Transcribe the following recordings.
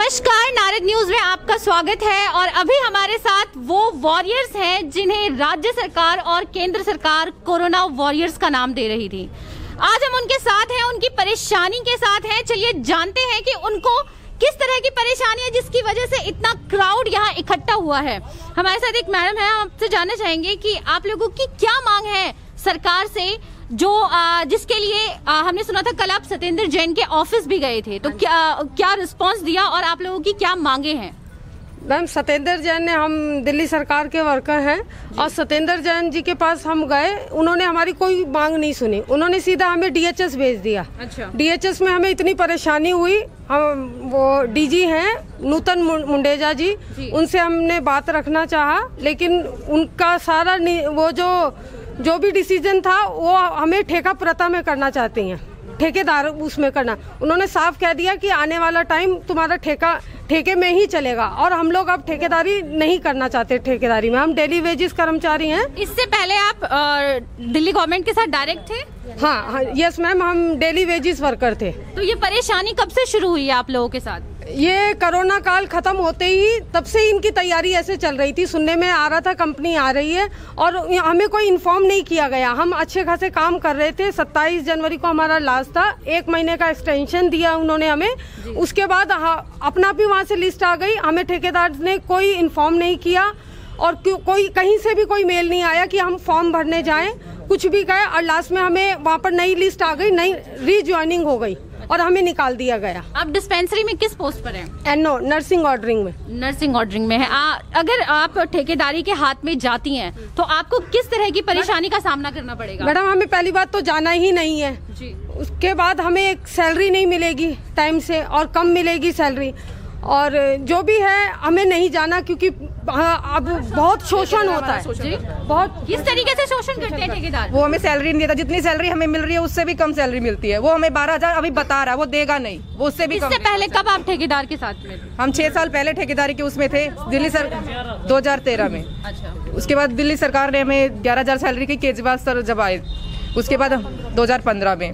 नमस्कार, नारद न्यूज में आपका स्वागत है। और अभी हमारे साथ वो वॉरियर्स हैं जिन्हें राज्य सरकार और केंद्र सरकार कोरोना वॉरियर्स का नाम दे रही थी। आज हम उनके साथ हैं, उनकी परेशानी के साथ हैं। चलिए जानते हैं कि उनको किस तरह की परेशानी है जिसकी वजह से इतना क्राउड यहाँ इकट्ठा हुआ है। हमारे साथ एक मैडम है, आपसे जानना चाहेंगे कि आप लोगों की क्या मांग है सरकार से, जो जिसके लिए हमने सुना था कल आप सत्येंद्र जैन के ऑफिस भी गए थे, तो क्या रिस्पांस दिया और आप लोगों की क्या मांगे हैं? मैम, सत्येंद्र जैन ने, हम दिल्ली सरकार के वर्कर हैं और सत्येंद्र जैन जी के पास हम गए, उन्होंने हमारी कोई मांग नहीं सुनी, उन्होंने सीधा हमें डीएचएस भेज दिया। अच्छा। डीएचएस में हमें इतनी परेशानी हुई, हम वो डीजी हैं नूतन मुंडेजा जी, उनसे हमने बात रखना चाहा, लेकिन उनका सारा वो जो भी डिसीजन था वो हमें ठेका प्रथा में करना चाहती हैं, ठेकेदार उसमें करना। उन्होंने साफ कह दिया कि आने वाला टाइम तुम्हारा ठेके में ही चलेगा और हम लोग अब ठेकेदारी नहीं करना चाहते। ठेकेदारी में हम डेली वेजेस कर्मचारी हैं। इससे पहले आप दिल्ली गवर्नमेंट के साथ डायरेक्ट थे? हाँ, यस मैम, हम डेली वेजेस वर्कर थे। तो ये परेशानी कब से शुरू हुई है आप लोगों के साथ? ये कोरोना काल खत्म होते ही तब से इनकी तैयारी ऐसे चल रही थी। सुनने में आ रहा था कंपनी आ रही है और हमें कोई इन्फॉर्म नहीं किया गया। हम अच्छे खासे काम कर रहे थे। 27 जनवरी को हमारा लास्ट था, 1 महीने का एक्सटेंशन दिया उन्होंने हमें। उसके बाद अपना भी वहाँ से लिस्ट आ गई, हमें ठेकेदार ने कोई इन्फॉर्म नहीं किया और कोई कहीं से भी कोई मेल नहीं आया कि हम फॉर्म भरने जाएं, कुछ भी गए। और लास्ट में हमें वहाँ पर नई लिस्ट आ गई, नई रीज्वाइनिंग हो गई और हमें निकाल दिया गया। आप डिस्पेंसरी में किस पोस्ट पर हैं? एनओ, नर्सिंग ऑर्डरिंग में। नर्सिंग ऑर्डरिंग में है। अगर आप ठेकेदारी के हाथ में जाती हैं तो आपको किस तरह की परेशानी का सामना करना पड़ेगा? मैडम, हमें पहली बात तो जाना ही नहीं है जी। उसके बाद हमें एक सैलरी नहीं मिलेगी टाइम से और कम मिलेगी सैलरी, और जो भी है हमें नहीं जाना, क्योंकि अब बहुत शोषण होता है। बहुत किस तरीके से शोषण करते हैं ठेकेदार? वो हमें सैलरी नहीं देता, जितनी सैलरी हमें मिल रही है उससे भी कम सैलरी मिलती है। वो हमें 12,000 अभी बता रहा है, वो देगा नहीं, वो उससे भी कम। इससे पहले कब आप ठेकेदार के साथ में थे? हम 6 साल पहले ठेकेदारी के उसमें थे, दिल्ली 2013 में। अच्छा। उसके बाद दिल्ली सरकार ने हमें 11,000 सैलरी की, केजरीवाल सर जब आए उसके बाद 2015 में।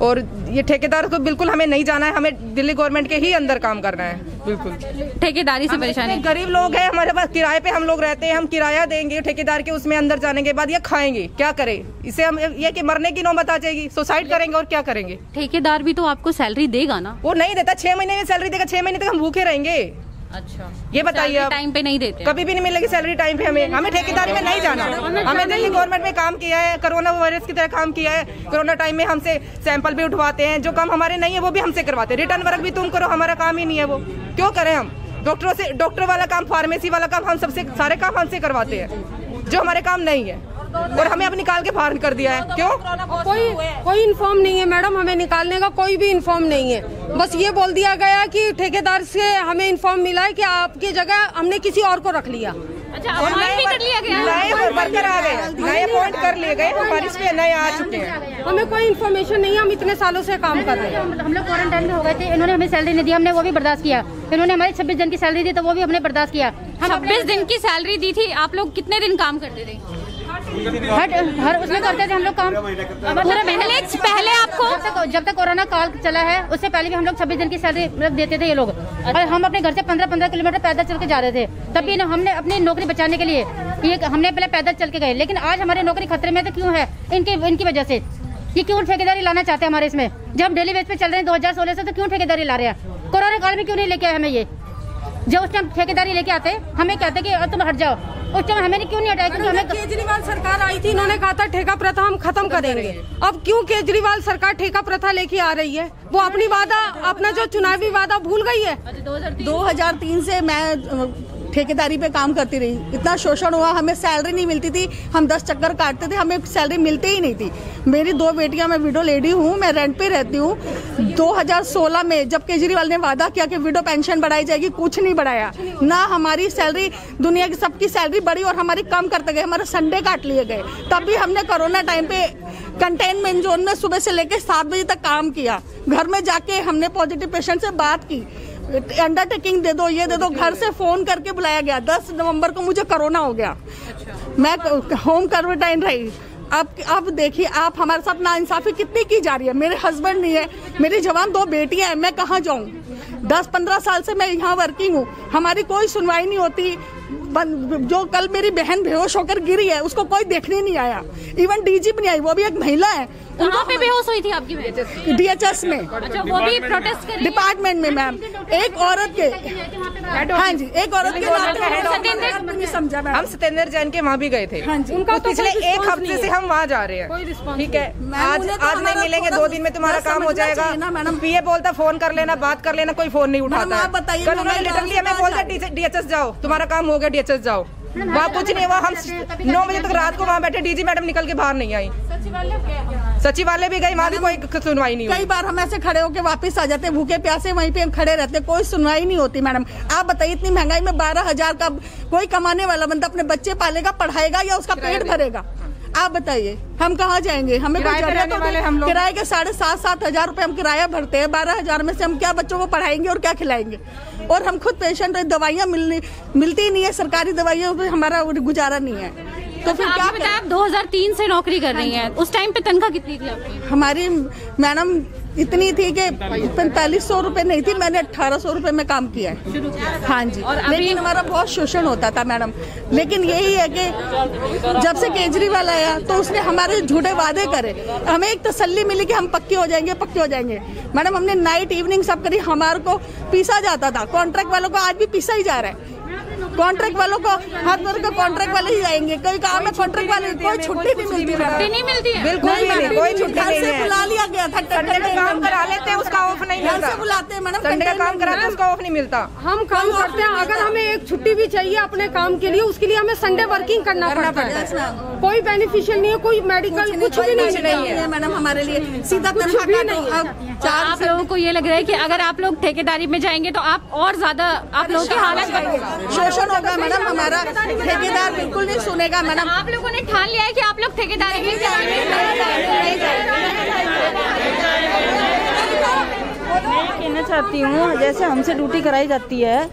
और ये ठेकेदार को बिल्कुल हमें नहीं जाना है, हमें दिल्ली गवर्नमेंट के ही अंदर काम करना है। बिल्कुल ठेकेदारी से परेशानी। गरीब लोग हैं, हमारे पास किराए पे हम लोग रहते हैं, हम किराया देंगे ठेकेदार के, उसमें अंदर जाने के बाद ये खाएंगे, क्या करें? इसे हम ये कि मरने की नौबत आ जाएगी, सुसाइड करेंगे और क्या करेंगे? ठेकेदार भी तो आपको सैलरी देगा ना? वो नहीं देता, 6 महीने में सैलरी देगा, 6 महीने तक हम भूखे रहेंगे। अच्छा, ये बताइए। टाइम पे नहीं देते? कभी भी नहीं मिलेगी सैलरी टाइम पे। हमें ठेकेदारी में नहीं जाना। हमें दिल्ली गवर्नमेंट में काम किया है, कोरोना वायरस की तरह काम किया है। कोरोना टाइम में हमसे सैंपल भी उठवाते हैं, जो काम हमारे नहीं है वो भी हमसे करवाते हैं। रिटर्न वर्क भी तुम करो, हमारा काम ही नहीं है, वो क्यों करें हम? डॉक्टर वाला काम, फार्मेसी वाला काम, हम सबसे सारे काम हमसे करवाते हैं जो हमारे काम नहीं है, और हमें अब निकाल के बाहर कर दिया है। क्यों? कोई इन्फॉर्म नहीं है मैडम, हमें निकालने का कोई भी इन्फॉर्म नहीं है। बस ये बोल दिया गया कि ठेकेदार से हमें इन्फॉर्म मिला है कि आपकी जगह हमने किसी और को रख लिया। अच्छा, अपॉइंट भी कर लिया गया? नए वर्कर आ गए, नए अपॉइंट कर लिए गए, हमारे पे नए आ चुके हैं। हमें कोई इन्फॉर्मेशन नहीं है, हम इतने सालों से काम कर रहे हैं। हम लोग क्वारंटाइन में हो गए थे, इन्होंने हमें सैलरी नहीं दी, हमने वो भी बर्दाश्त किया। इन्होंने हमारी 26 दिन की सैलरी दी तो वो भी हमने बर्दाश्त किया। 26 दिन की सैलरी दी थी। आप लोग कितने दिन काम करते थे? हर उसमें करते थे हम लोग काम पूरे महीने। पहले आपको जब तक कोरोना काल चला है उससे पहले भी हम लोग 26 दिन की सैलरी देते थे ये लोग। और हम अपने घर से 15-15 किलोमीटर पैदल चल के जा रहे थे, तब भी हमने अपनी नौकरी बचाने के लिए ये हमने पहले पैदल चल के गए। लेकिन आज हमारी नौकरी खतरे में तो क्यों है? इनकी वजह से। ये क्यों ठेकेदारी लाना चाहते हैं हमारे इसमें? जब हम डेली बेस पे चल रहे हैं 2016 से, तो क्यों ठेकेदारी ला रहे हैं? कोरोना काल में क्यों नहीं लेके आए हमें? ये जब उस टाइम ठेकेदारी लेके आते हमें कहते कि तुम हट जाओ, उस टाइम हमें क्यों नहीं हटाया? क्योंकि हमें केजरीवाल सरकार आई थी, इन्होंने कहा था ठेका प्रथा हम खत्म करेंगे। अब क्यों केजरीवाल सरकार ठेका प्रथा लेके आ रही है? वो अपना जो चुनावी वादा भूल गई है। 2003 से मैं ठेकेदारी पे काम करती रही, इतना शोषण हुआ, हमें सैलरी नहीं मिलती थी, हम 10 चक्कर काटते थे, हमें सैलरी मिलती ही नहीं थी। मेरी 2 बेटियां, मैं विडो लेडी हूँ, मैं रेंट पे रहती हूँ। 2016 में जब केजरीवाल ने वादा किया कि विडो पेंशन बढ़ाई जाएगी, कुछ नहीं बढ़ाया ना। हमारी सैलरी, दुनिया की सबकी सैलरी बढ़ी और हमारी कम करते गए, हमारे संडे काट लिए गए। तब भी हमने कोरोना टाइम पे कंटेनमेंट जोन में सुबह से लेकर 7 बजे तक काम किया। घर में जाके हमने पॉजिटिव पेशेंट से बात की, अंडरटेकिंग दे दो, ये दे दो। घर से फोन करके बुलाया गया। 10 नवंबर को मुझे कोरोना हो गया। मैं होम क्वारंटाइन रही। अब देखिए आप, हमारे साथ नाइंसाफी कितनी की जा रही है। मेरे हस्बैंड नहीं है, मेरी जवान 2 बेटियां हैं, मैं कहाँ जाऊं? 10-15 साल से मैं यहाँ वर्किंग हूँ, हमारी कोई सुनवाई नहीं होती। जो कल मेरी बहन बेहोश होकर गिरी है उसको कोई देखने नहीं आया, इवन डीजी भी नहीं आई, वो भी एक महिला है। कहाँ पे बेहोश हुई थी आपकी बहन? DHS में। अच्छा, वो भी प्रोटेस्ट कर डिपार्टमेंट में मैम, एक औरत के, हाँ जी, एक औरत के नाते समझा मैम। हम सतेंद्र जैन के वहाँ भी गए थे। हाँ जी, उनका पिछले 1 हफ्ते से हम वहाँ जा रहे हैं। ठीक है, आज नहीं मिलेंगे, 2 दिन में तुम्हारा काम हो जाएगा। पीए बोलता फोन कर लेना, बात कर लेना, कोई फोन नहीं उठाता। कल उन्होंने लिटरली हमें बोलता DHS जाओ, तुम्हारा काम हो गया, DHS जाओ। वहाँ कुछ नहीं हुआ। हम 9 बजे तक रात को वहाँ बैठे, डीजी मैडम निकल के बाहर नहीं आई। सचिवालय भी गई, वहाँ भी कोई सुनवाई नहीं हुई। कई बार हम ऐसे खड़े होके वापस आ जाते, भूखे प्यासे वहीं पे हम खड़े रहते, कोई सुनवाई नहीं होती। मैडम आप बताइए, इतनी महंगाई में 12,000 का कोई कमाने वाला बंदा अपने बच्चे पालेगा, पढ़ाएगा या उसका पेट भरेगा? आप बताइए, हम कहाँ जाएंगे? हमें कोई जरूरत वाले हम लोग किराए के 7,500-7 हजार रुपए हम किराया भरते हैं। 12,000 में से हम क्या बच्चों को पढ़ाएंगे और क्या खिलाएंगे? और हम खुद पेशेंट, दवाइयाँ मिलती ही नहीं है, सरकारी दवाइयों पे हमारा गुजारा नहीं है। तो फिर क्या बताया? आप 2003 से नौकरी कर रही हैं, उस टाइम पे तनख्वाह कितनी थी आपकी? हमारी मैडम इतनी थी कि 4500 रुपए नहीं थी, मैंने 1800 रुपए में काम किया है। हाँ जी, और लेकिन हमारा बहुत शोषण होता था मैडम। लेकिन यही है कि जब से केजरीवाल आया तो उसने हमारे झूठे वादे करे, हमें एक तसल्ली मिली कि हम पक्के हो जाएंगे, पक्के हो जाएंगे। मैडम हमने नाइट इवनिंग सब करी, हमारे को पीसा जाता था। कॉन्ट्रैक्ट वालों को आज भी पीसा ही जा रहा है। कॉन्ट्रैक्ट वालों को हर वर्ग के कॉन्ट्रैक्ट वाले ही आएंगे, कोई काम में कॉन्ट्रैक्ट वाले कोई छुट्टी नहीं मिलती। छुट्टी नहीं मिलती है, बिल्कुल भी नहीं, कोई छुट्टी नहीं है। बुला लिया गया था, संडे का काम करा लेते हैं, उसका ऑफ नहीं मिलता। बुलाते हैं मैडम, संडे का काम कराते हैं, उसका ऑफ नहीं मिलता। हम काम करते हैं, अगर हमें एक छुट्टी भी चाहिए अपने काम के लिए, उसके लिए हमें संडे वर्किंग करना पड़ता है। कोई बेनिफिशियल नहीं है, कोई मेडिकल कुछ भी नहीं है मैडम हमारे लिए, सीधा कुछ भी नहीं है। आप लोगों को ये लग रहा है कि अगर आप लोग ठेकेदारी में जाएंगे तो आप और ज्यादा आप लोगों की हालत शोषण होगा मैडम। हमारा ठेकेदार बिल्कुल नहीं सुनेगा मैडम। आप लोगों ने ठान लिया है कि आप लोग ठेकेदारी में कहना चाहती हूँ, जैसे हमसे ड्यूटी कराई जाती है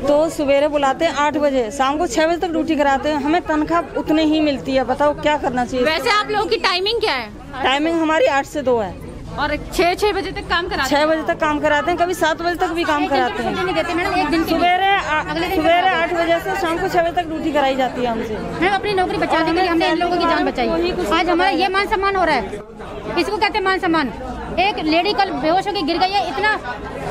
तो सवेरे बुलाते हैं 8 बजे, शाम को 6 बजे तक ड्यूटी कराते हैं, हमें तनख्वाह उतनी ही मिलती है। बताओ क्या करना चाहिए? वैसे आप लोगों की टाइमिंग क्या है? टाइमिंग हमारी 8 से 2 है और 6 बजे तक काम कराते 6 बजे तक काम कराते हैं, कभी 7 बजे तक भी काम कराते हैं। सवेरे 8 बजे से शाम को 6 बजे तक ड्यूटी कराई जाती है हमसे। हम अपनी नौकरी बचाने के लिए हमने इन लोगों की जान बचाई। आज हमारा ये मान सम्मान हो रहा है, इसको कहते हैं मान सम्मान। एक लेडी कल बेहोश होकर गिर गई है, इतना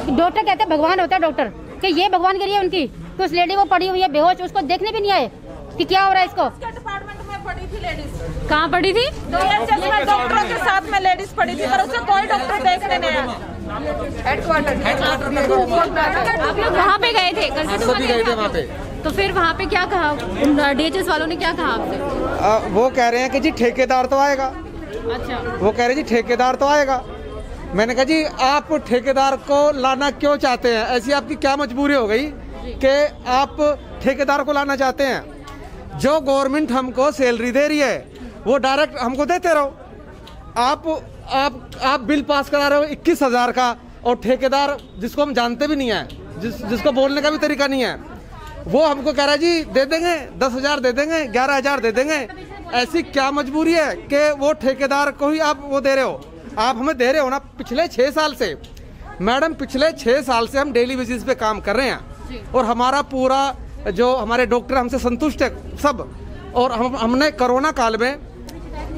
डॉक्टर कहते हैं भगवान होता है डॉक्टर, कि ये भगवान गिरी है उनकी, तो उस लेडी वो पड़ी हुई है बेहोश, उसको देखने भी नहीं आए कि क्या हो रहा है इसको। डिपार्टमेंट में पड़ी थी लेडीज, कहाँ पड़ी थी? डॉक्टरों के साथ में लेडीज पड़ी थी, पर उसे कोई डॉक्टर देखने नहीं आया। आप लोग वहाँ पे गए थे? सभी गए थे वहाँ पे। तो फिर वहाँ पे क्या कहा DHS वालों ने? क्या कहा आपसे? वो कह रहे हैं कि जी ठेकेदार तो आएगा। अच्छा, वो कह रहे हैं जी ठेकेदार तो आएगा। मैंने कहा जी आप ठेकेदार को लाना क्यों चाहते हैं? ऐसी आपकी क्या मजबूरी हो गई कि आप ठेकेदार को लाना चाहते हैं? जो गवर्नमेंट हमको सैलरी दे रही है वो डायरेक्ट हमको देते रहो। आप बिल पास करा रहे हो 21,000 का, और ठेकेदार जिसको हम जानते भी नहीं है, जिसको बोलने का भी तरीका नहीं है, वो हमको कह रहा है जी दे देंगे 10,000 दे देंगे, 11,000 दे देंगे। ऐसी क्या मजबूरी है कि वो ठेकेदार को ही आप वो दे रहे हो? आप हमें दे रहे हो ना। पिछले 6 साल से मैडम, पिछले 6 साल से हम डेली बेसिस पे काम कर रहे हैं, और हमारा पूरा जो हमारे डॉक्टर हमसे संतुष्ट है सब। और हमने कोरोना काल में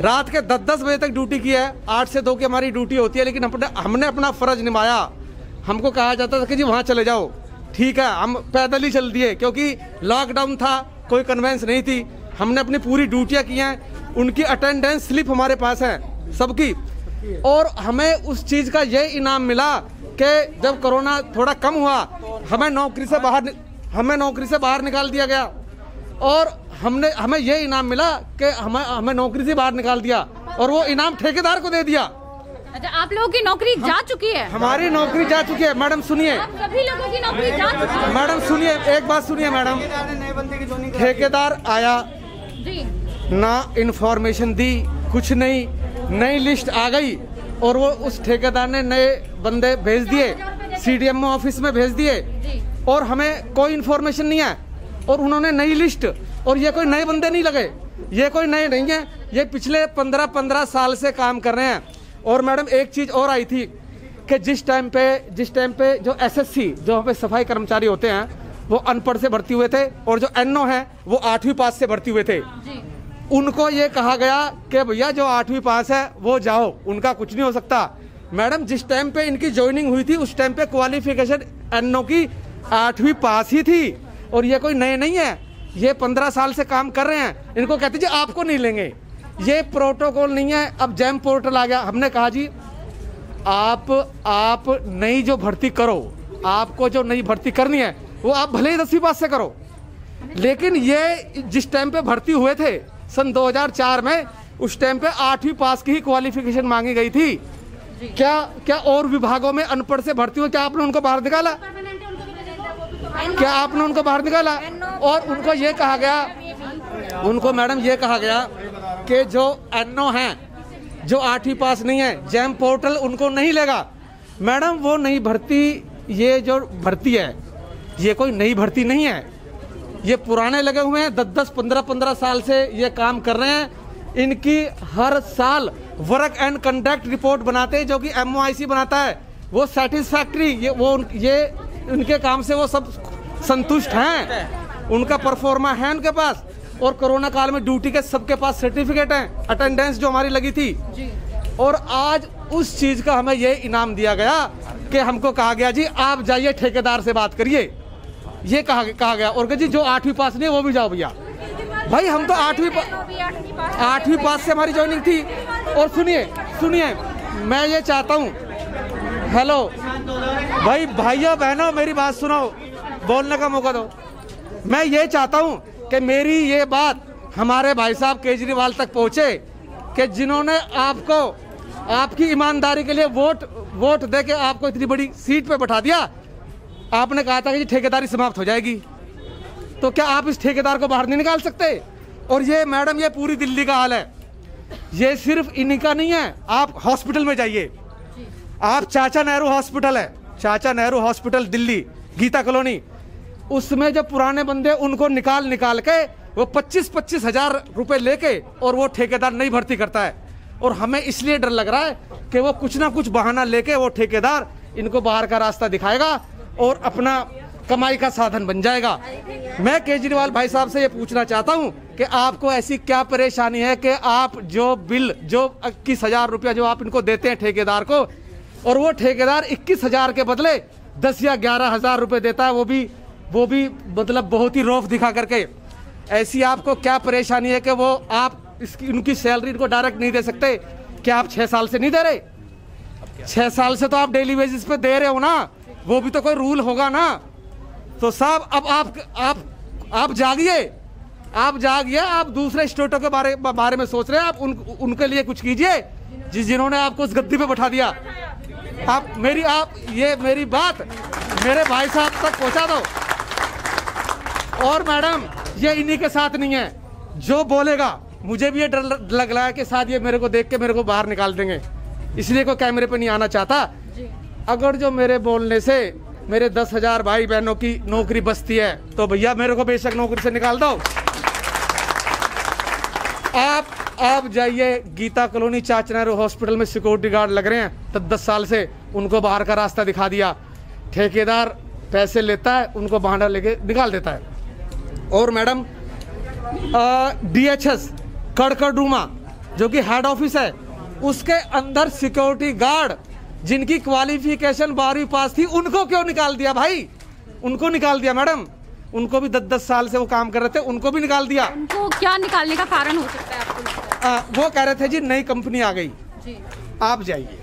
रात के 10-10 बजे तक ड्यूटी की है। 8 से 2 की हमारी ड्यूटी होती है, लेकिन हमने अपना फर्ज निभाया। हमको कहा जाता था कि जी वहाँ चले जाओ, ठीक है, हम पैदल ही चल दिए, क्योंकि लॉकडाउन था, कोई कन्वेंस नहीं थी। हमने अपनी पूरी ड्यूटियाँ की हैं, उनकी अटेंडेंस स्लिप हमारे पास है सबकी। और हमें उस चीज़ का ये इनाम मिला कि जब कोरोना थोड़ा कम हुआ, हमें नौकरी से बाहर निकाल दिया गया, और हमें ये इनाम मिला कि हमें नौकरी से बाहर निकाल दिया, और वो इनाम ठेकेदार को दे दिया। अच्छा, आप लोगों की नौकरी जा चुकी है? हमारी नौकरी जा चुकी है मैडम। सुनिए, सभी लोगों की नौकरी जा चुकी है मैडम, सुनिए, एक बात सुनिए मैडम। ठेकेदार आया जी, ना इन्फॉर्मेशन दी, कुछ नहीं, नई लिस्ट आ गई, और वो उस ठेकेदार ने नए बंदे भेज दिए, CDMO ऑफिस में भेज दिए, और हमें कोई इन्फॉर्मेशन नहीं है। और उन्होंने नई लिस्ट, और ये कोई नए बंदे नहीं लगे, ये कोई नए नहीं है, ये पिछले 15-15 साल से काम कर रहे हैं। और मैडम एक चीज़ और आई थी कि जिस टाइम पे जो एसएससी जो वहाँ पे सफाई कर्मचारी होते हैं वो अनपढ़ से भर्ती हुए थे और जो एनओ है वो 8वीं पास से भर्ती हुए थे। उनको ये कहा गया कि भैया जो 8वीं पास है वो जाओ, उनका कुछ नहीं हो सकता। मैडम जिस टाइम पे इनकी ज्वाइनिंग हुई थी उस टाइम पे क्वालिफिकेशन एनओ की 8वीं पास ही थी और ये कोई नए नहीं है, ये 15 साल से काम कर रहे हैं। इनको कहते जी आपको नहीं लेंगे, ये प्रोटोकॉल नहीं है। अब जैम पोर्टल आ गया, हमने कहा जी आप नई जो भर्ती करो, आपको जो नई भर्ती करनी है वो आप भले ही 10वीं पास से करो, लेकिन ये जिस टाइम पे भर्ती हुए थे सन 2004 में, उस टाइम पे 8वीं पास की ही क्वालिफिकेशन मांगी गई थी। क्या और विभागों में अनपढ़ से भर्ती हुए, क्या आपने उनको बाहर निकाला? क्या आपने उनको बाहर निकाला? और उनको ये कहा गया, उनको मैडम ये कहा गया कि जो एनओ हैं जो 8वीं पास नहीं है, जैम पोर्टल उनको नहीं लेगा। मैडम वो नई भर्ती, ये जो भर्ती है ये कोई नई भर्ती नहीं है, ये पुराने लगे हुए हैं, 10-10, 15-15 साल से ये काम कर रहे हैं। इनकी हर साल वर्क एंड कंडक्ट रिपोर्ट बनाते हैं जो कि MOIC बनाता है, वो सेटिस्फैक्ट्री, ये उनके काम से वो सब संतुष्ट हैं, उनका परफॉर्मा है उनके पास। और कोरोना काल में ड्यूटी के सबके पास सर्टिफिकेट हैं, अटेंडेंस जो हमारी लगी थी। और आज उस चीज का हमें ये इनाम दिया गया कि हमको कहा गया जी आप जाइए ठेकेदार से बात करिए, ये कहा गया। और जी जो 8वीं पास नहीं है वो भी जाओ भैया। भाई हम तो 8वीं पास से हमारी ज्वाइनिंग थी। और सुनिए मैं ये चाहता हूँ, हेलो भाई, भाइयों बहनों मेरी बात सुनो, बोलने का मौका दो। मैं ये चाहता हूँ कि मेरी ये बात हमारे भाई साहब केजरीवाल तक पहुँचे कि जिन्होंने आपको आपकी ईमानदारी के लिए वोट दे के आपको इतनी बड़ी सीट पे बैठा दिया। आपने कहा था कि ठेकेदारी समाप्त हो जाएगी, तो क्या आप इस ठेकेदार को बाहर नहीं निकाल सकते? और ये मैडम ये पूरी दिल्ली का हाल है, ये सिर्फ इन्हीं का नहीं है। आप हॉस्पिटल में जाइए, आप चाचा नेहरू हॉस्पिटल है, चाचा नेहरू हॉस्पिटल दिल्ली गीता कॉलोनी, उसमें जो पुराने बंदे उनको निकाल के वो 25-25 हजार रुपए लेके और वो ठेकेदार नहीं भर्ती करता है। और हमें इसलिए डर लग रहा है कि वो कुछ ना कुछ बहाना लेके वो ठेकेदार इनको बाहर का रास्ता दिखाएगा और अपना कमाई का साधन बन जाएगा। मैं केजरीवाल भाई साहब से ये पूछना चाहता हूँ कि आपको ऐसी क्या परेशानी है कि आप जो बिल जो 21,000 रुपया जो आप इनको देते हैं ठेकेदार को, और वो ठेकेदार 21,000 के बदले 10 या 11,000 रुपए देता है, वो भी मतलब बहुत ही रौफ दिखा करके। ऐसी आपको क्या परेशानी है कि वो आप उनकी सैलरी इनको डायरेक्ट नहीं दे सकते? क्या आप 6 साल से नहीं दे रहे? 6 साल से तो आप डेली बेसिस पे दे रहे हो ना, वो भी तो कोई रूल होगा ना। तो साहब अब आप जागिए, आप दूसरे स्टेटों के बारे में सोच रहे हैं, आप उनके लिए कुछ कीजिए जिन्होंने आपको उस गद्दी पे बैठा दिया। आप मेरी बात मेरे भाई साहब तक पहुंचा दो। और मैडम ये इन्हीं के साथ नहीं है, जो बोलेगा मुझे भी ये डर लग रहा है कि शायद ये मेरे को देख के मेरे को बाहर निकाल देंगे, इसलिए कोई कैमरे पे नहीं आना चाहता। अगर जो मेरे बोलने से मेरे 10,000 भाई बहनों की नौकरी बचती है तो भैया मेरे को बेशक नौकरी से निकाल दो। आप जाइए गीता कॉलोनी चाचा नेहरू हॉस्पिटल में सिक्योरिटी गार्ड लग रहे हैं 10 साल से, उनको बाहर का रास्ता दिखा दिया। ठेकेदार पैसे लेता है, उनको बाहर लेके निकाल देता है। और मैडम DHS कड़कड़डूमा जो कि हेड ऑफिस है, उसके अंदर सिक्योरिटी गार्ड जिनकी क्वालिफिकेशन 12वीं पास थी, उनको क्यों निकाल दिया भाई? उनको निकाल दिया मैडम, उनको भी 10-10 साल से वो काम कर रहे थे, उनको भी निकाल दिया। उनको क्या निकालने का कारण हो सकता है आपको? वो कह रहे थे जी नई कंपनी आ गई जी, आप जाइए।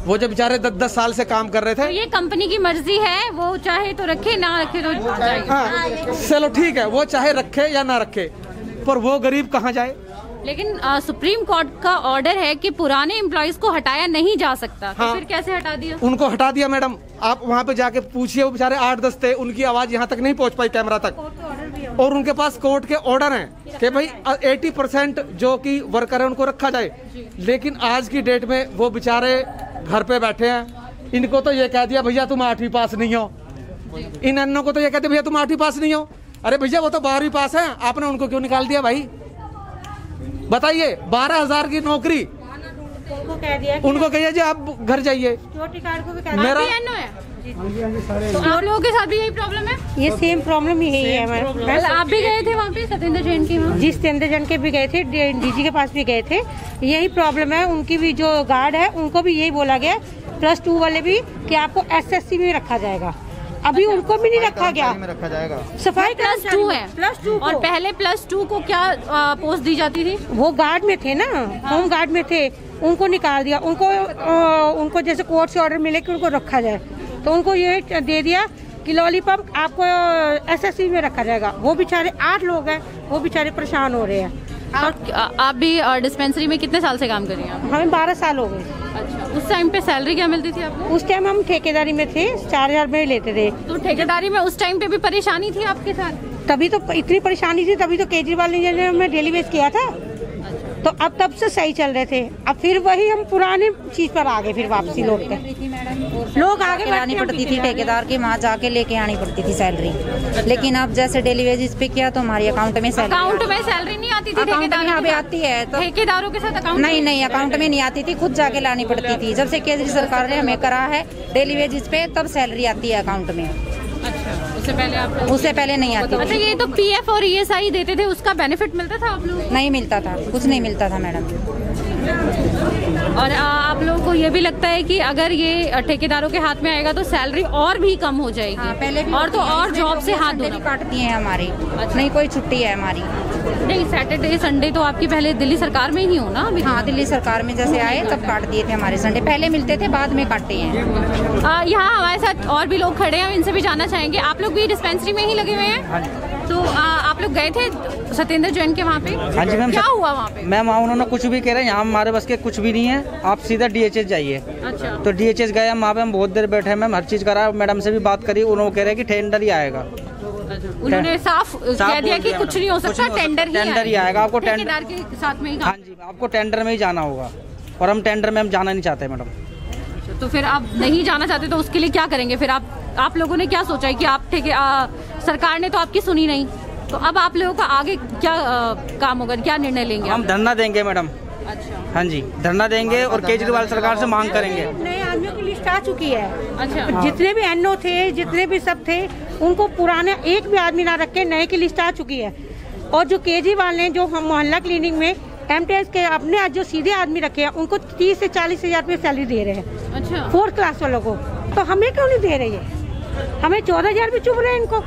वो जो बेचारे 10-10 साल से काम कर रहे थे, तो ये कंपनी की मर्जी है, वो चाहे तो रखे ना रखे तो जाइए। हाँ चलो ठीक है, वो चाहे रखे या ना रखे, पर वो गरीब कहाँ जाए? लेकिन सुप्रीम कोर्ट का ऑर्डर है कि पुराने एम्प्लॉइज को हटाया नहीं जा सकता। तो फिर कैसे हटा दिया? उनको हटा दिया मैडम। आप वहाँ पे जाके पूछिए, वो बेचारे 8-10 थे, उनकी आवाज यहाँ तक नहीं पहुँच पाई कैमरा तक। और उनके पास कोर्ट के ऑर्डर हैं कि भाई 80% जो कि वर्कर है उनको रखा जाए। लेकिन आज की डेट में वो बेचारे घर पे बैठे हैं, इनको तो ये कह दिया भैया तुम 8वीं पास नहीं हो। इन अन्नों को तो ये कहते भैया तुम 8वीं पास नहीं हो। अरे भैया वो तो 12वीं पास है, आपने उनको क्यों निकाल दिया भाई? बताइए, 12,000 की नौकरी, उनको कहिए जी आप घर जाइए। मेरा तो आप लोगों के साथ भी यही प्रॉब्लम है? ये सेम प्रॉब्लम यही है हमारे। आप भी गए थे वहाँ पे सत्येंद्र जैन के वहाँ? जी सत्येंद्र जैन के भी गए थे, डीजी के पास भी गए थे। यही प्रॉब्लम है, उनकी भी जो गार्ड है उनको भी यही बोला गया, +2 वाले भी, कि आपको SSC में रखा जाएगा। अभी उनको भी नहीं रखा गया, रखा जाएगा। सफाई +2 है। +2 और पहले +2 को क्या पोस्ट दी जाती थी? वो गार्ड में थे ना, होम गार्ड में थे, उनको निकाल दिया। उनको जैसे कोर्ट से ऑर्डर मिले कि उनको रखा जाए, तो उनको ये दे दिया कि लॉलीपॉप आपको SSC में रखा जाएगा। वो बेचारे 8 लोग हैं, वो बेचारे परेशान हो रहे हैं। और आप भी डिस्पेंसरी में कितने साल से काम कर रही हैं? हमें 12 साल हो गए। अच्छा, उस टाइम पे सैलरी क्या मिलती थी आपको? उस टाइम हम ठेकेदारी में थे, 4000 में लेते थे। तो ठेकेदारी में उस टाइम पे भी परेशानी थी आपके साथ? तभी तो इतनी परेशानी थी, तभी तो केजरीवाल ने हमें डेली वेज किया था। तो अब तब से सही चल रहे थे, अब फिर वही हम पुराने चीज पर आ गए, फिर वापसी लौट के। लोग आगे लानी पड़ती थी, ठेकेदार के वहाँ जाके लेके आनी पड़ती थी सैलरी। लेकिन अब जैसे डेली वेजेस पे किया तो हमारी अकाउंट में सैलरी नहीं आती थी? यहाँ पे आती है तो ठेकेदारों के साथ अकाउंट नहीं अकाउंट में नहीं आती थी, खुद जाके लानी पड़ती थी। जब से केजरीवाल सरकार ने हमें करा है डेली वेजेस पे, तब सैलरी आती है अकाउंट में। अच्छा, उससे पहले नहीं आती। अच्छा, ये तो PF और ESI देते थे, उसका बेनिफिट मिलता था आप लोग? नहीं मिलता था, कुछ नहीं मिलता था मैडम। और आप लोगों को ये भी लगता है कि अगर ये ठेकेदारों के हाथ में आएगा तो सैलरी और भी कम हो जाएगी? हाँ, पहले भी और तो और जॉब से हाथ धोना काटती है हमारी। नहीं कोई छुट्टी है हमारी नहीं। सैटरडे संडे तो आपकी पहले दिल्ली सरकार में ही हो ना? हाँ, दिल्ली सरकार में जैसे आए तब काट दिए थे हमारे संडे। पहले मिलते थे, बाद में काटे हैं। यहाँ हमारे साथ और भी लोग खड़े हैं, हम इनसे भी जानना चाहेंगे। आप लोग भी डिस्पेंसरी में ही लगे हुए हैं? तो आप लोग गए थे सत्येंद्र जैन के वहाँ पे? हाँ जी मैम। क्या हुआ वहाँ पे? मैम उन्होंने कुछ भी कह रहे हैं, यहाँ हमारे बस के कुछ भी नहीं है, आप सीधा DHS जाइए। अच्छा। तो DHS गए हम, वहाँ पे हम बहुत देर बैठे मैम, हर चीज करा, मैडम से भी बात करी, उन्होंने कह रहे हैं कि टेंडर ही आएगा। उन्होंने साफ कह दिया कि कुछ नहीं हो सकता, टेंडर ही आएगा। आपको ठेकेदार के साथ में ही? हाँ जी, आपको टेंडर में ही जाना होगा, और हम टेंडर में हम जाना नहीं चाहते मैडम। तो फिर आप नहीं जाना चाहते तो उसके लिए क्या करेंगे फिर? आप लोगों ने क्या सोचा है कि आप सरकार ने तो आपकी सुनी नहीं, तो अब आप लोगों का आगे क्या काम होगा, क्या निर्णय लेंगे? हम धरना देंगे मैडम। अच्छा। हाँ जी, धरना देंगे और केजरीवाल सरकार से मांग करेंगे। नए आदमियों की लिस्ट आ चुकी है। अच्छा। जितने भी NO थे, जितने भी सब थे, उनको पुराने एक भी आदमी ना रख के नए की लिस्ट आ चुकी है। और जो केजरीवाल ने जो हम मोहल्ला क्लिनिक में MTS के अपने जो सीधे आदमी रखे हैं, उनको 30 से 40 हजार रुपये सैलरी दे रहे हैं। अच्छा। 4th क्लास वालों को, तो हमें क्यों नहीं दे रही है? हमें 14,000 भी चुभ रहे हैं इनको।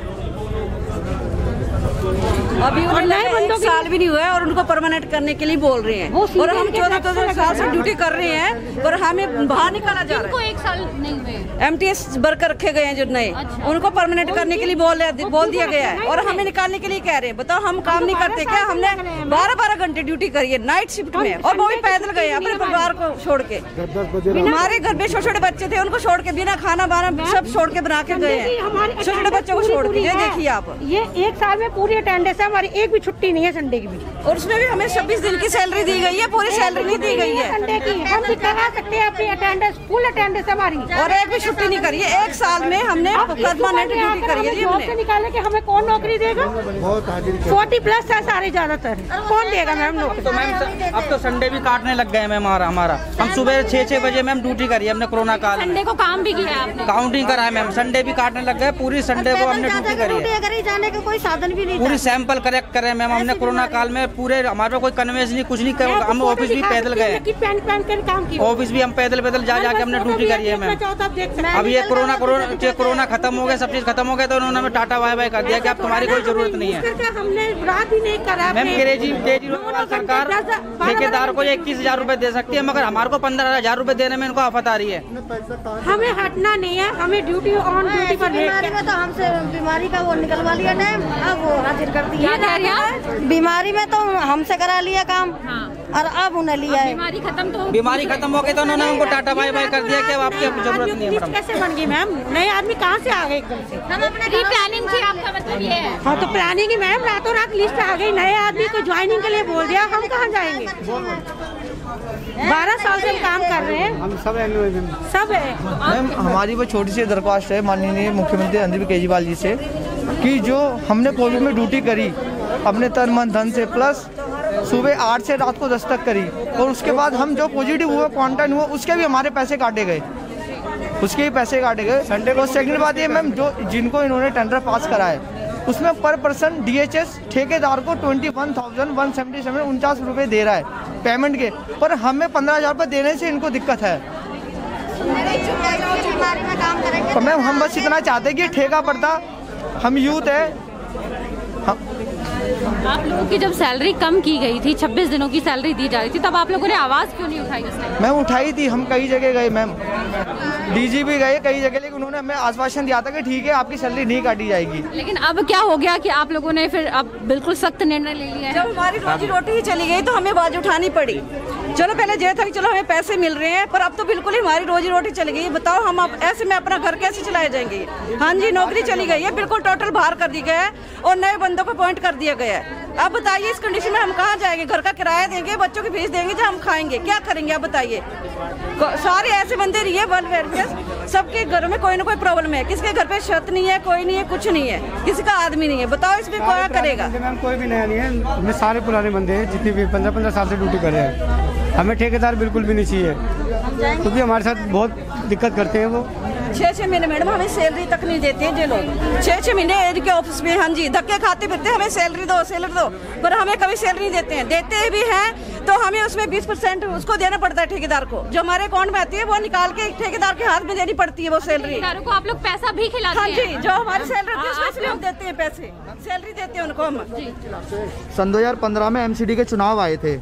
अभी उन्हें साल भी नहीं हुआ है और उनको परमानेंट करने के लिए बोल रहे हैं, और हम 14 साल से ड्यूटी कर रहे हैं, पर हमें बाहर निकाला जा रहा है। 1 साल नहीं हुए। MTS वर्कर रखे गए हैं जो नए। अच्छा। उनको परमानेंट करने के लिए बोल दिया गया है, और हमें निकालने के लिए कह रहे हैं। बताओ, हम काम नहीं करते क्या? हमने 12-12 घंटे ड्यूटी करी है नाइट शिफ्ट में, और वो भी पैदल गए अपने परिवार को छोड़ के। हमारे घर में छोटे छोटे बच्चे थे, उनको छोड़ के, बिना खाना बाना सब छोड़ के बना के गए हैं, छोटे छोटे बच्चों को छोड़ के। ये देखिए आप, ये 1 साल में पूरी अटेंडेंस है हमारी, एक भी छुट्टी नहीं है संडे की भी। और उसमें भी हमें 26 दिन की सैलरी दी गई है, पूरी सैलरी नहीं दी गई है संडे की। हम भी करा सकते हैं अपनी अटेंडेंस, फुल अटेंडेंस हमारी, और एक भी छुट्टी नहीं करी है। 1 साल में हमने परमानेंट ड्यूटी करी है। जॉब से निकालने के हमें कौन नौकरी देगा? 40+ है सारे, ज्यादातर कौन देगा मैम नौकरी? तो मैम अब तो संडे भी काटने लग गए मैम। हमारा हम सुबह 6 बजे मैम ड्यूटी करी है हमने कोरोना काल में। संडे को काम भी किया है, काउंटिंग करा है मैम। संडे भी काटने लग गए, पूरी संडे को हमने ड्यूटी करी है। जाने का कोई साधन भी नहीं, पूरी सैंपल कलेक्ट करे मैम हमने कोरोना काल में। पूरे हमारे कोई कन्वेंस नहीं, कुछ नहीं। हम ऑफिस भी पैदल गए, ऑफिस भी हम पैदल जाके हमने ड्यूटी करी है मैम। अब ये कोरोना खत्म हो गया, सब चीज खत्म हो गया, तो उन्होंने हमें टाटा बाय बाय कर दिया कि अब तुम्हारी कोई जरूरत नहीं है। हमने रात ही नहीं करा मैम। केजरीवाल सरकार ठेकेदार को 21,000 रुपए दे सकती है, मगर हमारे को 15,000 रुपए देने में इनको आफत आ रही है। हमें हटना नहीं है, हमें ड्यूटी ऑन ड्यूटी पर। बीमारी में तो हमसे बीमारी का वो निकलवा लिया ना, अब वो हाजिर कर दिया। बीमारी में तो हमसे करा लिया काम, और अब उन्हें लिया है। बीमारी खत्म हो गई तो उन्होंने उनको टाटा बाय बाय कर दिया कि अब आपकी जरूरत नहीं है मैडम। कैसे बन गई मैम? नए आदमी कहाँ से आ गए एकदम से? हम अपने प्लानिंग थी, आपका मतलब ये है? हाँ, तो प्लानिंग ही मैम, रातों रात लिस्ट आ गई, नए आदमी को ज्वाइनिंग के लिए बोल दिया। हम कहाँ जाएंगे? 12 साल से हम काम कर रहे हैं, हम सब है। मैम, हमारी वो छोटी सी दरख्वास्त है माननीय मुख्यमंत्री अरविंद केजरीवाल जी से, कि जो हमने कोविड में ड्यूटी करी अपने तन मन धन से, प्लस सुबह 8 से रात को 10 तक करी, और उसके बाद हम जो पॉजिटिव हुआ, क्वारंटाइन हुआ, उसके भी हमारे पैसे काटे गए, उसके भी पैसे काटे गए। और सेकंड बात ये मैम, जो जिनको इन्होंने टेंडर पास करा है उसमें पर पर्सन DHS ठेकेदार को 21,177 रुपये दे रहा है पेमेंट के, पर हमें 15,000 रुपये देने से इनको दिक्कत है। तो मैम हम बस इतना चाहते हैं कि ठेका पड़ता, हम यूथ है। आप लोगों की जब सैलरी कम की गई थी, 26 दिनों की सैलरी दी जा रही थी, तब आप लोगों ने आवाज़ क्यों नहीं उठाई उस टाइम? मैम उठाई थी, हम कई जगह गए मैम, DGP गए कई जगह, लेकिन उन्होंने हमें आश्वासन दिया था कि ठीक है आपकी सैलरी नहीं काटी जाएगी। लेकिन अब क्या हो गया कि आप लोगों ने फिर अब बिल्कुल सख्त निर्णय ले लिया है? जब हमारी रोजी रोटी ही चली गई तो हमें आवाज उठानी पड़ी। चलो पहले ये था कि चलो हमें पैसे मिल रहे हैं, पर अब तो बिल्कुल ही हमारी रोजी रोटी चली गई। बताओ हम अब ऐसे में अपना घर कैसे चलाए जाएंगे? हाँ जी, नौकरी चली गई है, बिल्कुल टोटल बाहर कर दी गया है और नए बंदों को अपॉइंट कर दिया गया है। अब बताइए इस कंडीशन में हम कहाँ जाएंगे? घर का किराया देंगे, बच्चों की फीस देंगे, जो हम खाएंगे क्या करेंगे? आप बताइए। सारे ऐसे बंदे रही है वेलफेयर, सबके घरों में कोई ना कोई प्रॉब्लम है। किसके घर पे छत नहीं है, कोई नहीं है, कुछ नहीं है, किसी का आदमी नहीं है। बताओ इसमें क्या करेगा? मैम कोई भी नया नहीं है, हमें सारे पुराने बंदे हैं, जितने भी 15-15 साल से ड्यूटी कर रहे हैं। हमें ठेकेदार बिल्कुल भी नहीं चाहिए, क्योंकि हमारे साथ बहुत दिक्कत करते हैं वो। 6-6 महीने मैडम हमें सैलरी तक नहीं देते हैं ये लोग। 6-6 महीने इनके ऑफिस में, हाँ जी, धक्के खाते फिरते, हमें सैलरी दो, पर हमें कभी सैलरी नहीं देते हैं। देते भी हैं तो हमें उसमें 20% उसको देना पड़ता है ठेकेदार को। जो हमारे अकाउंट में आती है वो निकाल के ठेकेदार के हाथ में देनी पड़ती है वो सैलरी। ठेकेदारों को आप लोग पैसा भी खिलाते हैं? हाँ जी, जो हमारी सैलरी होती है उसमें हम देते हैं पैसे, सैलरी देते हैं उनको हम। सन 2015 में MCD के चुनाव आए थे,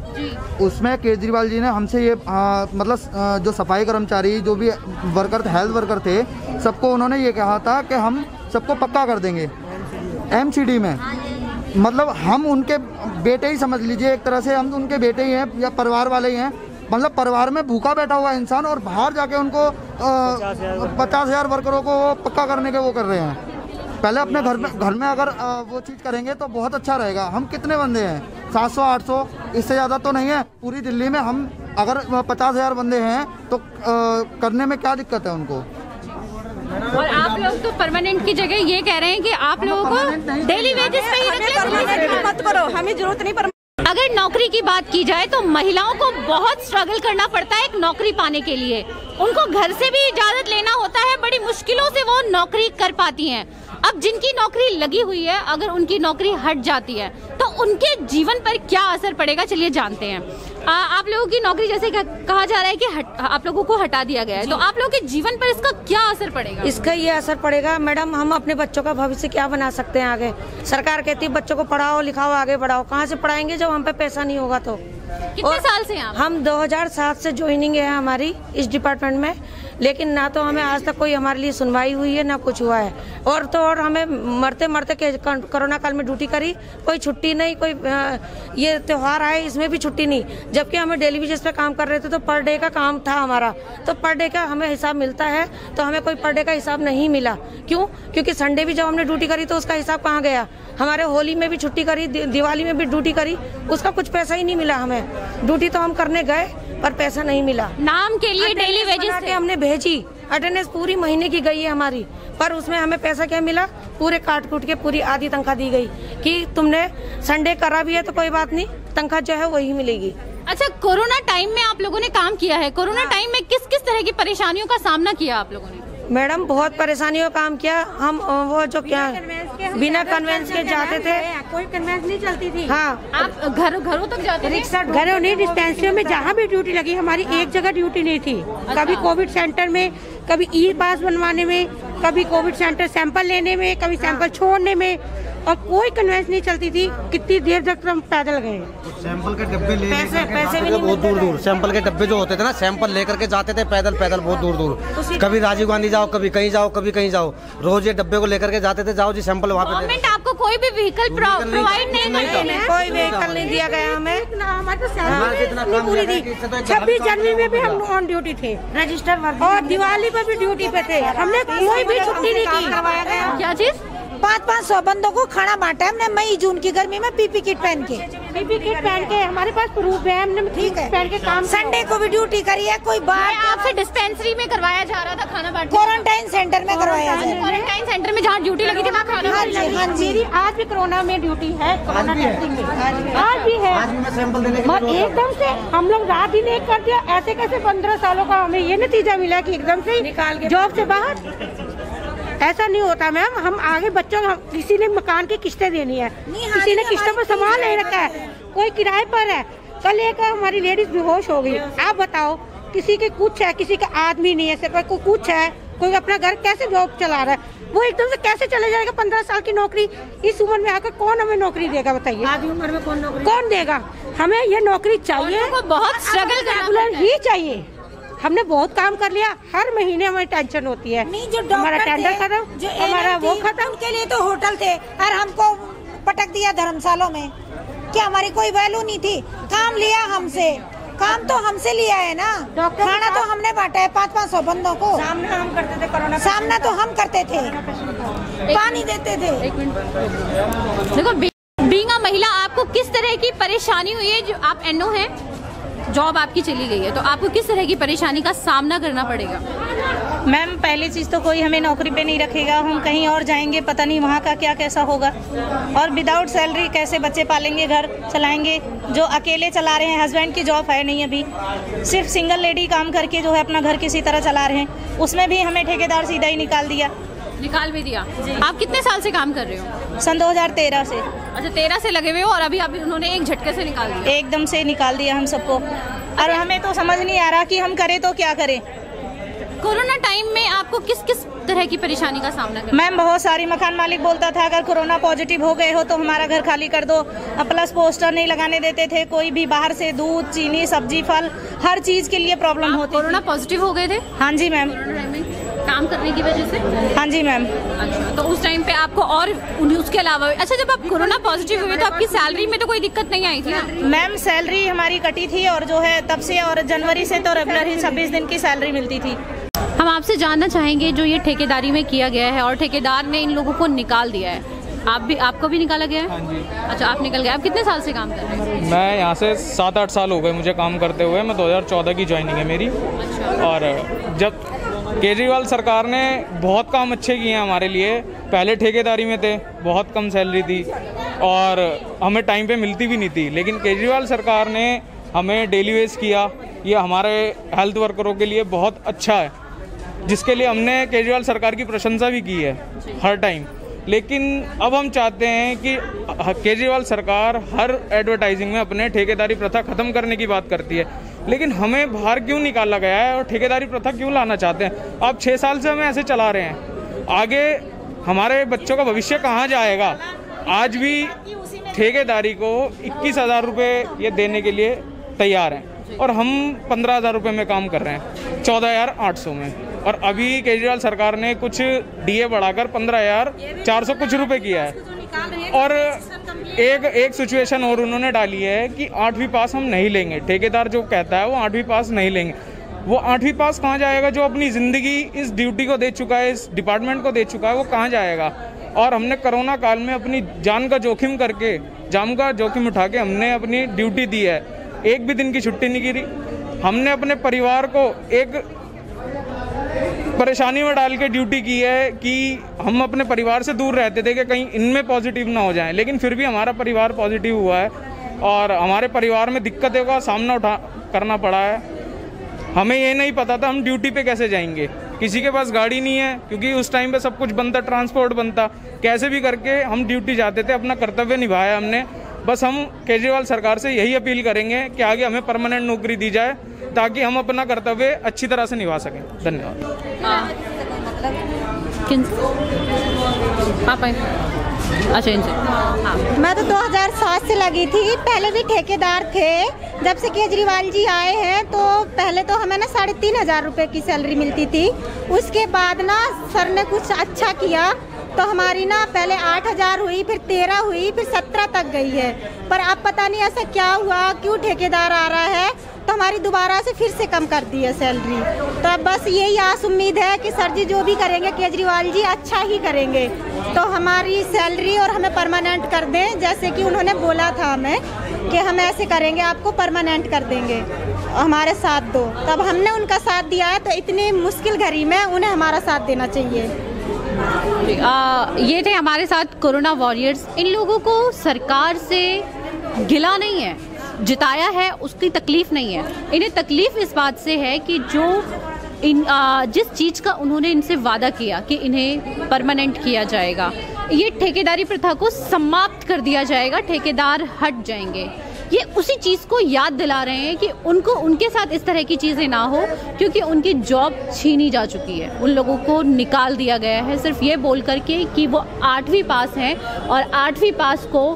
उसमें केजरीवाल जी ने हमसे ये मतलब जो सफाई कर्मचारी, जो भी वर्कर, हेल्थ वर्कर थे, सबको उन्होंने ये कहा था कि हम सबको पक्का कर देंगे MCD में। मतलब हम उनके बेटे ही समझ लीजिए, एक तरह से हम उनके बेटे ही हैं या परिवार वाले ही हैं। मतलब परिवार में भूखा बैठा हुआ इंसान और बाहर जाके उनको 50,000 वर्करों को पक्का करने के वो कर रहे हैं। पहले अपने घर में अगर वो चीज़ करेंगे तो बहुत अच्छा रहेगा। हम कितने बंदे हैं? 700-800, इससे ज़्यादा तो नहीं है पूरी दिल्ली में। हम अगर 50,000 बंदे हैं तो करने में क्या दिक्कत है उनको? और आप लोग तो परमानेंट की जगह ये कह रहे हैं कि आप लोगों को डेली वेजेस पे ही रखें, मत करो, हमें जरूरत नहीं। अगर नौकरी की बात की जाए तो महिलाओं को बहुत स्ट्रगल करना पड़ता है एक नौकरी पाने के लिए। उनको घर से भी इजाजत लेना होता है, बड़ी मुश्किलों से वो नौकरी कर पाती हैं। अब जिनकी नौकरी लगी हुई है, अगर उनकी नौकरी हट जाती है तो उनके जीवन पर क्या असर पड़ेगा, चलिए जानते हैं। आप लोगों की नौकरी, जैसे कहा जा रहा है कि आप लोगों को हटा दिया गया है, तो आप लोगों के जीवन पर इसका क्या असर पड़ेगा? इसका ये असर पड़ेगा मैडम, हम अपने बच्चों का भविष्य क्या बना सकते हैं आगे? सरकार कहती है बच्चों को पढ़ाओ लिखाओ आगे बढ़ाओ, कहाँ से पढ़ाएंगे जब हम पे पैसा नहीं होगा तो? कितने साल से हैं? हम 2007 से ज्वाइनिंग है हमारी इस डिपार्टमेंट में, लेकिन ना तो हमें आज तक कोई हमारे लिए सुनवाई हुई है, ना कुछ हुआ है। और तो और हमें मरते मरते कोरोना काल में ड्यूटी करी, कोई छुट्टी नहीं, कोई ये त्योहार आए इसमें भी छुट्टी नहीं, जबकि हमें डेली बेसिस पे काम कर रहे थे तो पर डे का काम था हमारा, तो पर डे का हमें हिसाब मिलता है, तो हमें कोई पर डे का हिसाब नहीं मिला। क्यों? क्योंकि संडे भी जब हमने ड्यूटी करी तो उसका हिसाब कहाँ गया? हमारे होली में भी छुट्टी करी, दिवाली में भी ड्यूटी करी, उसका कुछ पैसा ही नहीं मिला हमें। ड्यूटी तो हम करने गए पर पैसा नहीं मिला। नाम के लिए डेली वेजेस के हमने भेजी, अटेंडेंस पूरी महीने की गई है हमारी, पर उसमें हमें पैसा क्या मिला? पूरे काट कूट के पूरी आधी तनख्वाह दी गई कि तुमने संडे करा भी है तो कोई बात नहीं, तनख्वाह जो है वही मिलेगी। अच्छा, कोरोना टाइम में आप लोगों ने काम किया है, कोरोना टाइम में किस किस तरह की परेशानियों का सामना किया आप लोगों ने? मैडम बहुत परेशानियों का काम किया हम, वो जो क्या बिना कन्वेंस के जाते थे, कोई कन्वेंस नहीं चलती थी। हाँ, आप घरों तक जाते थे? घरों नहीं, डिस्पेंसरी में जहाँ भी ड्यूटी लगी हमारी एक जगह ड्यूटी नहीं थी। कभी कोविड सेंटर में, कभी ई पास बनवाने में, कभी कोविड सेंटर सैंपल लेने में, कभी सैंपल छोड़ने में, और कोई कन्वेंस नहीं चलती थी। कितनी देर तक हम पैदल गए। सैंपल के डब्बे ले पैसे भी बहुत दूर दूर, सैंपल के डब्बे जो होते थे ना, सैंपल लेकर के जाते थे पैदल बहुत दूर दूर। कभी राजीव गांधी जाओ, कभी कहीं जाओ, कभी कहीं जाओ, रोज ये डब्बे को लेकर के जाते थे, जाओ जी सैंपल वहाँ पे। गवर्नमेंट आपको कोई भी व्हीकल प्रोवाइड नहीं करती है? कोई व्हीकल नहीं दिया गया हमें। हमारी पूरी थी। 26 जनवरी में भी हम ऑन ड्यूटी थे, रजिस्टर, और दिवाली पर भी ड्यूटी पे थे। हमने कोई भी छुट्टी नहीं की। क्या चीज? 500 बंदों को खाना बांटा है हमने मई जून की गर्मी में पीपी किट पहन के। हमारे पास प्रूफ है, हमने ठीक है पहन के काम। संडे को भी ड्यूटी करी है। कोई बात आपसे डिस्पेंसरी में करवाया जा रहा था खाना बांटना? क्वारंटाइन सेंटर में करवाया जा रहा है। क्वारंटाइन सेंटर में जहाँ ड्यूटी लगी थी वहाँ खाना? हाँ जी, हाँ जी। मेरी आज भी कोरोना में ड्यूटी है, कोरोना टेस्टिंग में आज भी है। एकदम से हम लोग रात ही नहीं कर दिया। ऐसे कैसे 15 सालों का हमें ये नतीजा मिला कि एकदम से जॉब से बाहर? ऐसा नहीं होता मैम। हम आगे बच्चों किसी ने मकान की किस्तें देनी है, किसी ने किस्तों पर सामान नहीं रखा है, कोई किराए पर है। कल एक हमारी लेडीज बेहोश हो गई। आप बताओ, किसी के कुछ है, किसी का आदमी नहीं है, सिर्फ कोई कुछ है, कोई अपना घर कैसे जॉब चला रहा है, वो एकदम से कैसे चले जाएगा? 15 साल की नौकरी इस उम्र में आकर कौन हमें नौकरी देगा बताइए? आधी उम्र में कौन देगा? हमें ये नौकरी चाहिए, बहुत स्ट्रगल करना ही चाहिए। हमने बहुत काम कर लिया, हर महीने हमें टेंशन होती है। नहीं, जो हमारा टेंडर खत्म, जो हमारा वो खत्म। उनके लिए तो होटल थे और हमको पटक दिया धर्मशालों में। क्या हमारी कोई वैल्यू नहीं थी? काम लिया हमसे, काम तो हमसे लिया है ना। खाना तो हमने बांटा है 500 बंदों को। सामना हम करते थे कोरोना, सामना तो हम करते थे, पानी देते थे। देखो, बीइंग अ महिला आपको किस तरह की परेशानी हुई है? जो आप एनओ हैं, जॉब आपकी चली गई है, तो आपको किस तरह की परेशानी का सामना करना पड़ेगा? मैम, पहली चीज़ तो कोई हमें नौकरी पे नहीं रखेगा, हम कहीं और जाएंगे, पता नहीं वहाँ का क्या कैसा होगा। और विदाउट सैलरी कैसे बच्चे पालेंगे, घर चलाएंगे? जो अकेले चला रहे हैं, हस्बैंड की जॉब है नहीं अभी, सिर्फ सिंगल लेडी काम करके जो है अपना घर किसी तरह चला रहे हैं, उसमें भी हमें ठेकेदार सीधा ही निकाल भी दिया। आप कितने साल से काम कर रहे हो? सन 2013 से। अच्छा, 13 से लगे हुए हो और अभी उन्होंने एक झटके से निकाल दिया? एकदम से निकाल दिया हम सबको। और हमें तो समझ नहीं आ रहा कि हम करें तो क्या करें। कोरोना टाइम में आपको किस किस तरह की परेशानी का सामना करना? मैम, बहुत सारी मकान मालिक बोलता था अगर कोरोना पॉजिटिव हो गए हो तो हमारा घर खाली कर दो। प्लस पोस्टर नहीं लगाने देते थे, कोई भी बाहर से दूध, चीनी, सब्जी, फल, हर चीज के लिए प्रॉब्लम होती। कोरोना पॉजिटिव हो गए थे? हाँ जी मैम। काम करने की वजह से? हाँ जी मैम। अच्छा, तो उस टाइम पे आपको और उसके अलावा, अच्छा, जब आप कोरोना पॉजिटिव हुए तो आपकी सैलरी में तो कोई दिक्कत नहीं आई थी ना? मैम, सैलरी हमारी कटी थी और जो है तब से, और जनवरी से तो रेगुलर ही 26 दिन की सैलरी मिलती थी। हम आपसे जानना चाहेंगे, जो ये ठेकेदारी में किया गया है और ठेकेदार ने इन लोगों को निकाल दिया है, आपको भी निकाला गया है? हाँ जी। अच्छा, आप निकल गए। आप कितने साल से काम कर रहे हैं? मैं यहाँ से 7-8 साल हो गए मुझे काम करते हुए। मैं 2014 की ज्वाइनिंग है मेरी। अच्छा। और जब केजरीवाल सरकार ने बहुत काम अच्छे किए हैं हमारे लिए। पहले ठेकेदारी में थे, बहुत कम सैलरी थी और हमें टाइम पे मिलती भी नहीं थी, लेकिन केजरीवाल सरकार ने हमें डेली वेज किया। ये हमारे हेल्थ वर्करों के लिए बहुत अच्छा है, जिसके लिए हमने केजरीवाल सरकार की प्रशंसा भी की है हर टाइम। लेकिन अब हम चाहते हैं कि केजरीवाल सरकार हर एडवर्टाइजिंग में अपने ठेकेदारी प्रथा खत्म करने की बात करती है, लेकिन हमें बाहर क्यों निकाला गया है और ठेकेदारी प्रथा क्यों लाना चाहते हैं? अब 6 साल से हमें ऐसे चला रहे हैं, आगे हमारे बच्चों का भविष्य कहाँ जाएगा? आज भी ठेकेदारी को 21,000 रुपये ये देने के लिए तैयार हैं और हम 15,000 रुपये में काम कर रहे हैं 14,800 में। और अभी केजरीवाल सरकार ने कुछ डीए बढ़ाकर 15,400 कुछ रुपए किया है। और एक सिचुएशन और उन्होंने डाली है कि 8वीं पास हम नहीं लेंगे। ठेकेदार जो कहता है वो 8वीं पास नहीं लेंगे। वो 8वीं पास कहाँ जाएगा? जो अपनी ज़िंदगी इस ड्यूटी को दे चुका है, इस डिपार्टमेंट को दे चुका है, वो कहाँ जाएगा? और हमने कोरोना काल में अपनी जान का जोखिम करके, जान का जोखिम उठा के हमने अपनी ड्यूटी दी है। एक भी दिन की छुट्टी नहीं गिरी। हमने अपने परिवार को एक परेशानी में डाल के ड्यूटी की है कि हम अपने परिवार से दूर रहते थे कि कहीं इनमें पॉजिटिव ना हो जाएं, लेकिन फिर भी हमारा परिवार पॉजिटिव हुआ है और हमारे परिवार में दिक्कतों का सामना करना पड़ा है। हमें ये नहीं पता था हम ड्यूटी पे कैसे जाएंगे। किसी के पास गाड़ी नहीं है, क्योंकि उस टाइम पे सब कुछ बनता, ट्रांसपोर्ट बनता, कैसे भी करके हम ड्यूटी जाते थे, अपना कर्तव्य निभाया हमने। बस हम केजरीवाल सरकार से यही अपील करेंगे कि आगे हमें परमानेंट नौकरी दी जाए ताकि हम अपना कर्तव्य अच्छी तरह से निभा सकें। धन्यवाद। अच्छा, इनसे मैं तो 2007 से लगी थी। पहले भी ठेकेदार थे। जब से केजरीवाल जी आए हैं तो पहले तो हमें ना 3,500 रुपये की सैलरी मिलती थी। उसके बाद ना सर ने कुछ अच्छा किया तो हमारी ना पहले 8,000 हुई, फिर 13 हुई, फिर 17 तक गई है। पर अब पता नहीं ऐसा क्या हुआ, क्यों ठेकेदार आ रहा है तो हमारी दोबारा से फिर से कम कर दी है सैलरी। तो अब बस यही आस उम्मीद है कि सर जी जो भी करेंगे केजरीवाल जी अच्छा ही करेंगे, तो हमारी सैलरी और हमें परमानेंट कर दें, जैसे कि उन्होंने बोला था हमें कि हम ऐसे करेंगे, आपको परमानेंट कर देंगे, हमारे साथ दो। तब हमने उनका साथ दिया है, तो इतनी मुश्किल घड़ी में उन्हें हमारा साथ देना चाहिए। ये थे हमारे साथ कोरोना वॉरियर्स। इन लोगों को सरकार से गिला नहीं है, जिताया है उसकी तकलीफ नहीं है, इन्हें तकलीफ इस बात से है कि जो जिस चीज़ का उन्होंने इनसे वादा किया कि इन्हें परमानेंट किया जाएगा, ये ठेकेदारी प्रथा को समाप्त कर दिया जाएगा, ठेकेदार हट जाएंगे, ये उसी चीज़ को याद दिला रहे हैं कि उनको उनके साथ इस तरह की चीज़ें ना हो, क्योंकि उनकी जॉब छीनी जा चुकी है, उन लोगों को निकाल दिया गया है सिर्फ ये बोल करके कि वो 8वीं पास हैं और 8वीं पास को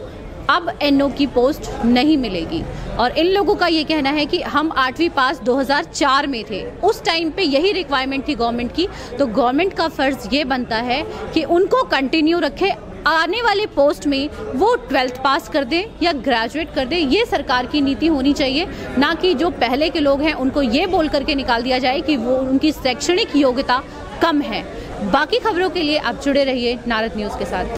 अब NO की पोस्ट नहीं मिलेगी। और इन लोगों का ये कहना है कि हम 8वीं पास 2004 में थे, उस टाइम पे यही रिक्वायरमेंट थी गवर्नमेंट की, तो गवर्नमेंट का फ़र्ज़ ये बनता है कि उनको कंटिन्यू रखे, आने वाले पोस्ट में वो 12th पास कर दें या ग्रेजुएट कर दें। ये सरकार की नीति होनी चाहिए, ना कि जो पहले के लोग हैं उनको ये बोल करके निकाल दिया जाए कि वो उनकी शैक्षणिक योग्यता कम है। बाकी खबरों के लिए आप जुड़े रहिए नारद न्यूज़ के साथ।